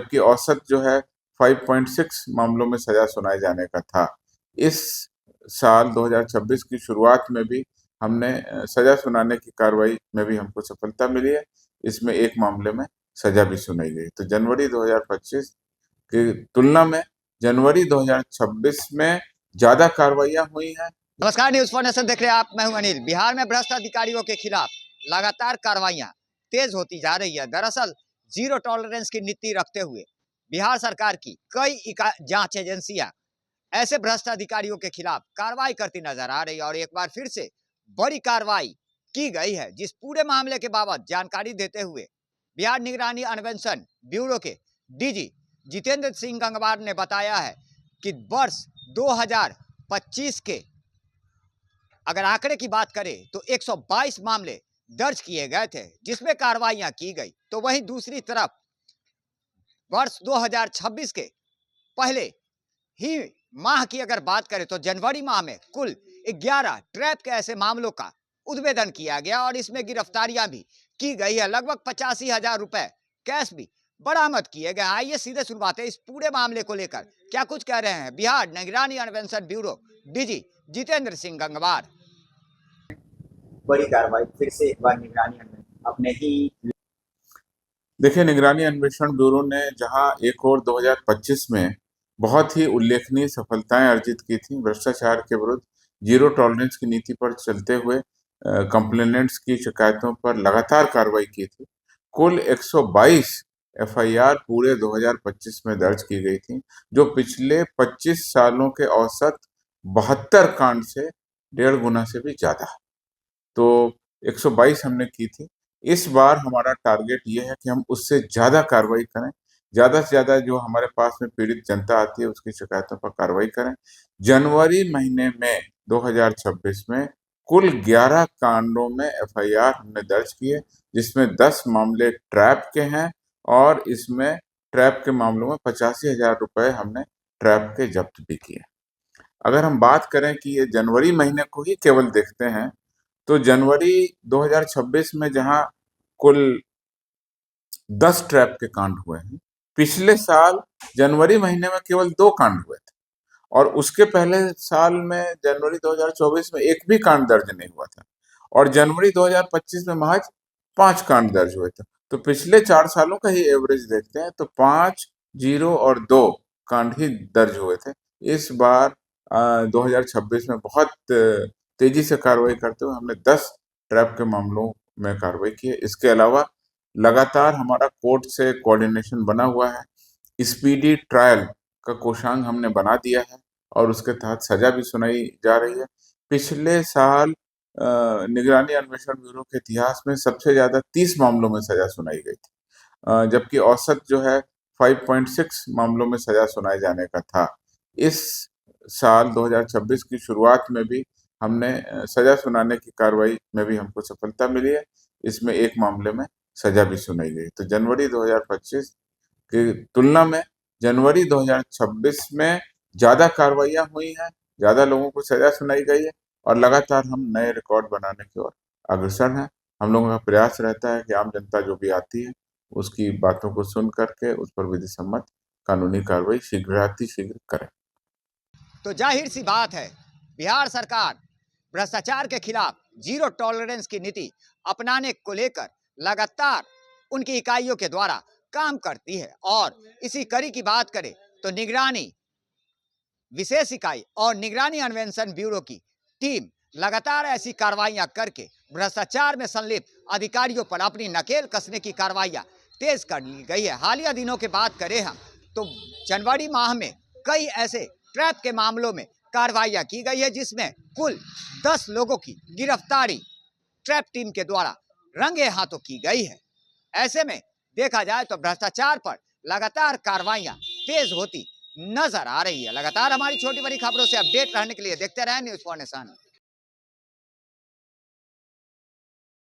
जबकि औसत जो है 5.6 मामलों में सजा सुनाए जाने का था। इस साल 2026 की शुरुआत में भी हमने सजा सुनाने की कार्रवाई में भी हमको सफलता मिली है। इसमें एक मामले में सजा भी सुनाई गई। तो जनवरी 2025 की तुलना में जनवरी 2026 में ज्यादा कार्रवाइयां हुई हैं। नमस्कार, न्यूज फॉर नेशन देख रहे हैं आप। मैं हूं अनिल। बिहार में भ्रष्ट अधिकारियों के खिलाफ लगातार कार्रवाइयां तेज होती जा रही है। दरअसल जीरो टॉलरेंस की नीति रखते हुए बिहार सरकार की कई जांच एजेंसियां ऐसे भ्रष्ट अधिकारियों के खिलाफ कार्रवाई करती नजर आ रही है और एक बार फिर से बड़ी कार्रवाई की गई है। जिस पूरे मामले के बाबत जानकारी देते हुए बिहार निगरानी अन्वेषण ब्यूरो के डीजी जितेंद्र सिंह गंगवार ने बताया है कि वर्ष 2025 के अगर आंकड़े की बात करें तो 122 मामले दर्ज किए गए थे जिसमें कार्रवाइयां की गई। तो वहीं दूसरी तरफ वर्ष 2026 के पहले ही माह की अगर बात करें तो जनवरी माह में कुल 11 ट्रैप के ऐसे मामलों का उद्भेदन किया गया और इसमें गिरफ्तारियां भी की गई है। लगभग 85,000 रुपए कैश भी बरामद किए गए। आइए सीधे शुरुआत है इस पूरे मामले को लेकर क्या कुछ कह रहे हैं बिहार निगरानी अन्वेषण ब्यूरो डीजी जितेंद्र सिंह गंगवार। बड़ी कार्रवाई फिर से एक बार निगरानी अपने ही देखिए, निगरानी अन्वेषण ब्यूरो ने जहां एक और 2025 में बहुत ही उल्लेखनीय सफलताएं अर्जित की थी भ्रष्टाचार के विरुद्ध जीरो टॉलरेंस की नीति पर चलते हुए कंप्लेनेंट्स की शिकायतों पर लगातार कार्रवाई की थी। कुल 122 एफआईआर पूरे 2025 में दर्ज की गई थी, जो पिछले 25 सालों के औसत 72 कांड से 1.5 गुना से भी ज्यादा। तो 122 हमने की थी। इस बार हमारा टारगेट ये है कि हम उससे ज्यादा कार्रवाई करें, ज्यादा से ज्यादा जो हमारे पास में पीड़ित जनता आती है उसकी शिकायतों पर कार्रवाई करें। जनवरी महीने में 2026 में कुल 11 कांडों में एफआईआर हमने दर्ज किए, जिसमें 10 मामले ट्रैप के हैं और इसमें ट्रैप के मामलों में 85,000 रुपए हमने ट्रैप के जब्त भी किए। अगर हम बात करें कि ये जनवरी महीने को ही केवल देखते हैं तो जनवरी 2026 में जहां कुल 10 ट्रैप के कांड हुए हैं, पिछले साल जनवरी महीने में केवल 2 कांड हुए थे और उसके पहले साल में जनवरी 2024 में एक भी कांड दर्ज नहीं हुआ था और जनवरी 2025 में महज 5 कांड दर्ज हुए थे। तो पिछले 4 सालों का ही एवरेज देखते हैं तो 5, 0 और 2 कांड ही दर्ज हुए थे। इस बार 2026 में बहुत तेजी से कार्रवाई करते हुए हमने 10 ट्रैप के मामलों में कार्रवाई की है। इसके अलावा लगातार हमारा कोर्ट से कोऑर्डिनेशन बना हुआ है। स्पीडी ट्रायल का कोषांग हमने बना दिया है और उसके तहत सजा भी सुनाई जा रही है। पिछले साल निगरानी अन्वेषण ब्यूरो के इतिहास में सबसे ज्यादा 30 मामलों में सजा सुनाई गई थी, जबकि औसत जो है 5.6 मामलों में सजा सुनाए जाने का था। इस साल 2026 की शुरुआत में भी हमने सजा सुनाने की कार्रवाई में भी हमको सफलता मिली है। इसमें एक मामले में सजा भी सुनाई गई। तो जनवरी 2025 की तुलना में जनवरी 2026 में ज्यादा कार्रवाइयां हुई हैं, ज्यादा लोगों को सजा सुनाई गई है और लगातार हम नए रिकॉर्ड बनाने की ओर अग्रसर हैं। हम लोगों का प्रयास रहता है कि आम जनता जो भी आती है उसकी बातों को सुन करके उस पर विधि सम्मत कानूनी कार्रवाई शीघ्र करें। तो जाहिर सी बात है बिहार सरकार भ्रष्टाचार के खिलाफ जीरो टॉलरेंस की नीति अपनाने को लेकर लगातार उनकी इकाइयों के द्वारा काम करती है और इसी कड़ी की बात करें तो निगरानी विशेष इकाई और निगरानी अन्वेषण ब्यूरो की टीम लगातार ऐसी कार्रवाइयां करके भ्रष्टाचार में संलिप्त अधिकारियों पर अपनी नकेल कसने की कार्रवाइयां तेज कर ली गई है। हालिया दिनों की बात करें हम तो जनवरी माह में कई ऐसे ट्रैप के मामलों में कार्रवाइयां की गई है जिसमें कुल 10 लोगों की गिरफ्तारी ट्रैप टीम के द्वारा रंगे हाथों की गई है। ऐसे में देखा जाए तो भ्रष्टाचार पर लगातार कार्रवाइयां तेज होती नजर आ रही है। लगातार हमारी छोटी बड़ी खबरों से अपडेट रहने के लिए देखते रहें न्यूज फॉर नेशन।